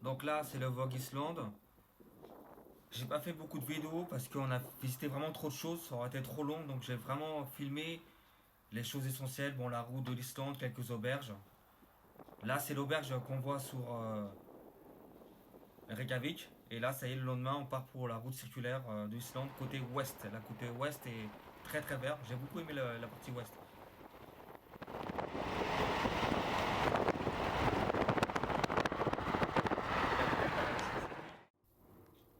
Donc là, c'est le Vogue Island. J'ai pas fait beaucoup de vidéos parce qu'on a visité vraiment trop de choses, ça aurait été trop long, donc j'ai vraiment filmé les choses essentielles. Bon, la route de l'Islande, quelques auberges. Là, c'est l'auberge qu'on voit sur Reykjavik. Et là, ça y est, le lendemain, on part pour la route circulaire de l'Islande, côté ouest. La côté ouest est très très verte. J'ai beaucoup aimé la partie ouest.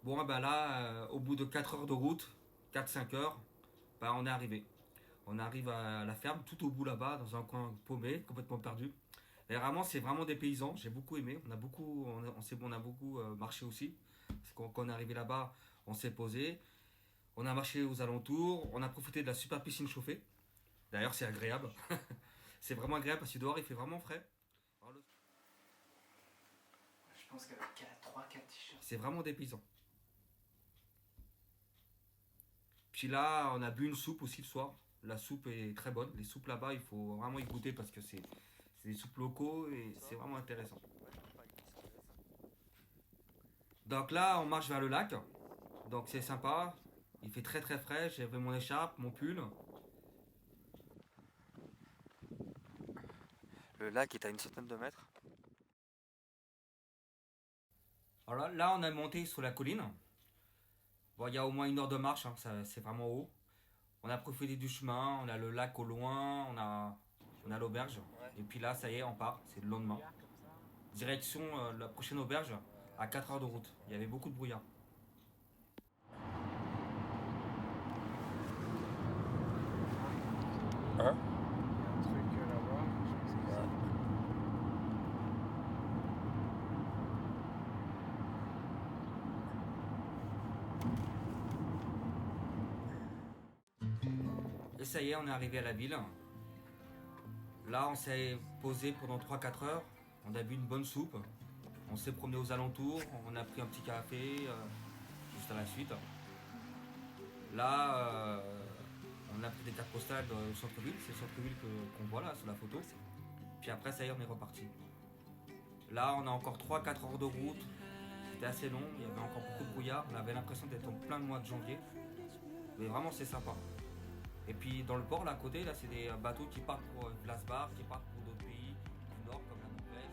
Bon, bah là, au bout de 4 heures de route, 4-5 heures, bah, on est arrivé. On arrive à la ferme, tout au bout là-bas, dans un coin paumé, complètement perdu. Et vraiment, c'est vraiment des paysans. J'ai beaucoup aimé. On a beaucoup marché aussi. Parce qu'on quand on est arrivé là-bas, on s'est posé. On a marché aux alentours. On a profité de la super piscine chauffée. D'ailleurs, c'est agréable. C'est vraiment agréable parce que dehors, il fait vraiment frais. Je pense qu'avec 3-4 t-shirts. C'est vraiment des paysans. Puis là, on a bu une soupe aussi le soir. La soupe est très bonne. Les soupes là-bas, il faut vraiment y goûter parce que c'est des soupes locaux et c'est vraiment intéressant. Donc là, on marche vers le lac. Donc c'est sympa. Il fait très très frais. J'avais mon écharpe, mon pull. Le lac est à une centaine de mètres. Alors là, on est monté sur la colline. Bon, il y a au moins 1 heure de marche, hein, c'est vraiment haut. On a profité du chemin, on a le lac au loin, on a l'auberge. Et puis là, ça y est, on part, c'est le lendemain. Direction la prochaine auberge à 4 heures de route. Il y avait beaucoup de brouillard. Hein? Il y a un truc là-bas, je sais pas ce que c'est. Et ça y est, on est arrivé à la ville. Là, on s'est posé pendant 3-4 heures. On a bu une bonne soupe. On s'est promené aux alentours. On a pris un petit café juste à la suite. Là, on a pris des cartes postales au centre-ville. C'est le centre-ville qu'on voit là sur la photo. Puis après, ça y est, on est reparti. Là, on a encore 3-4 heures de route. C'était assez long. Il y avait encore beaucoup de brouillard. On avait l'impression d'être en plein mois de janvier. Mais vraiment, c'est sympa. Et puis dans le port, là à côté, là, c'est des bateaux qui partent pour Glasbar, qui partent pour d'autres pays du nord comme la Norvège.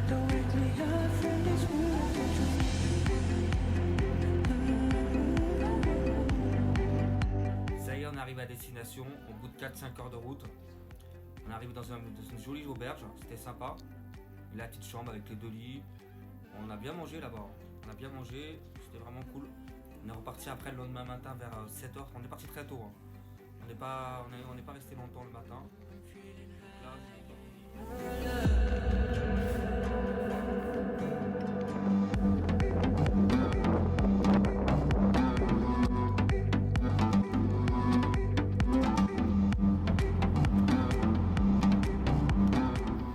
Don't wake me up from this Ça y est, on arrive à destination au bout de 4-5 heures de route. On arrive dans une jolie auberge, c'était sympa. La petite chambre avec les 2 lits. On a bien mangé là-bas. On a bien mangé, c'était vraiment cool. On est reparti après le lendemain matin vers 7 heures. On est parti très tôt, hein. On n'est pas resté longtemps le matin. Là,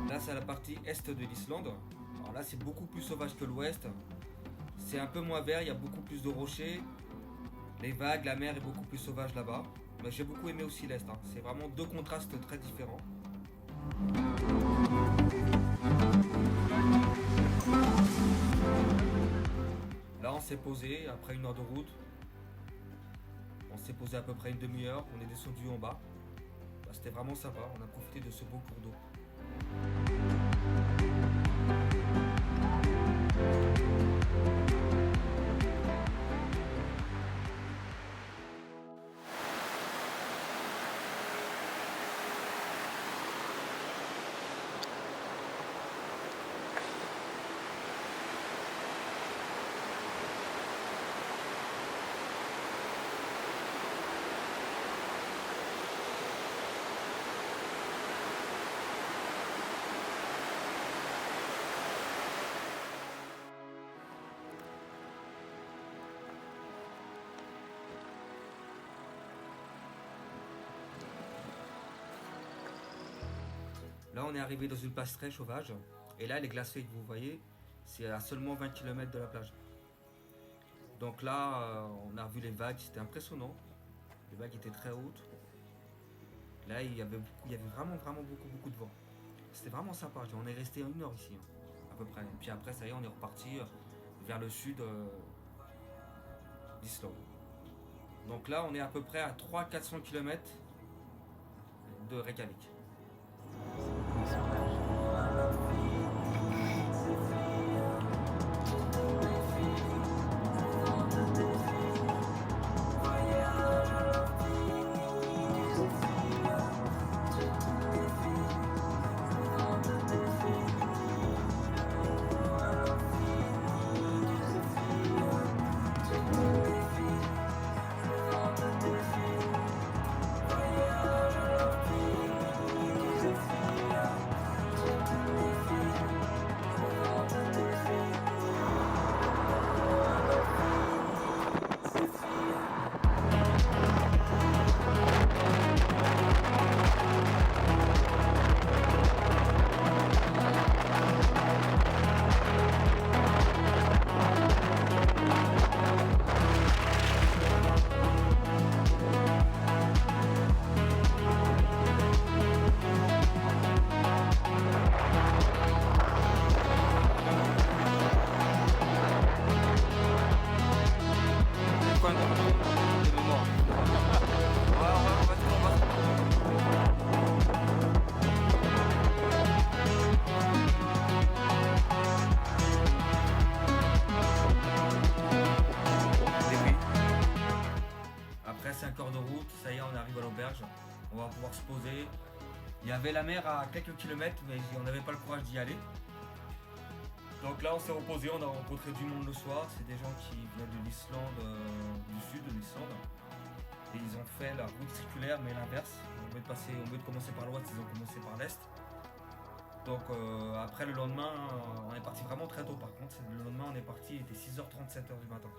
Là, c'est la partie est de l'Islande. Alors là, c'est beaucoup plus sauvage que l'ouest. C'est un peu moins vert, il y a beaucoup plus de rochers. Les vagues, la mer est beaucoup plus sauvage là-bas. Mais j'ai beaucoup aimé aussi l'est, hein. C'est vraiment 2 contrastes très différents. Là, on s'est posé après 1 heure de route. On s'est posé à peu près une demi-heure. On est descendu en bas. Bah, c'était vraiment sympa. On a profité de ce beau cours d'eau. Là, on est arrivé dans une place très sauvage. Et là, les glaciers que vous voyez, c'est à seulement 20 km de la plage. Donc là, on a vu les vagues, c'était impressionnant. Les vagues étaient très hautes. Là, il y avait vraiment beaucoup de vent. C'était vraiment sympa. On est resté 1 heure ici, hein, à peu près. Et puis après, ça y est, on est reparti vers le sud d'Islande. Donc là, on est à peu près à 300-400 km de Reykjavik. Après 5 heures de route, ça y est, on arrive à l'auberge. On va pouvoir se poser. Il y avait la mer à quelques kilomètres, mais on n'avait pas le courage d'y aller. Donc là, on s'est reposé, on a rencontré du monde le soir. C'est des gens qui viennent de l'Islande, du sud de l'Islande. Et ils ont fait la route circulaire, mais l'inverse. Au lieu de commencer par l'ouest, ils ont commencé par l'est. Donc après le lendemain, on est parti vraiment très tôt par contre. Le lendemain, on est parti, il était 6h30, 7h du matin.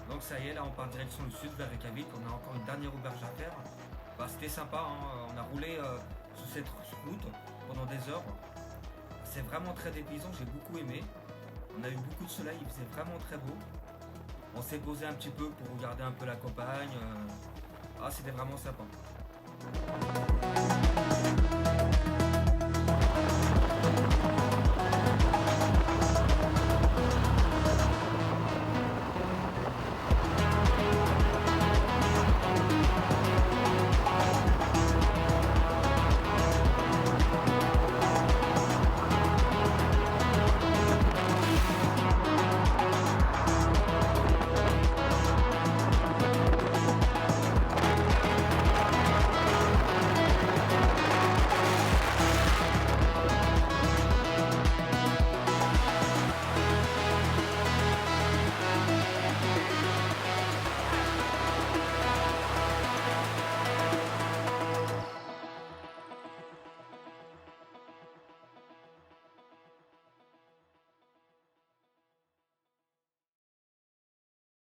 Donc ça y est, là on part direction le sud vers Reykjavik, on a encore une dernière auberge à faire. Bah, c'était sympa, hein. On a roulé sur cette route pendant des heures. C'est vraiment très dépaysant, j'ai beaucoup aimé. On a eu beaucoup de soleil, il faisait vraiment très beau. On s'est posé un petit peu pour regarder un peu la campagne. Ah, c'était vraiment sympa.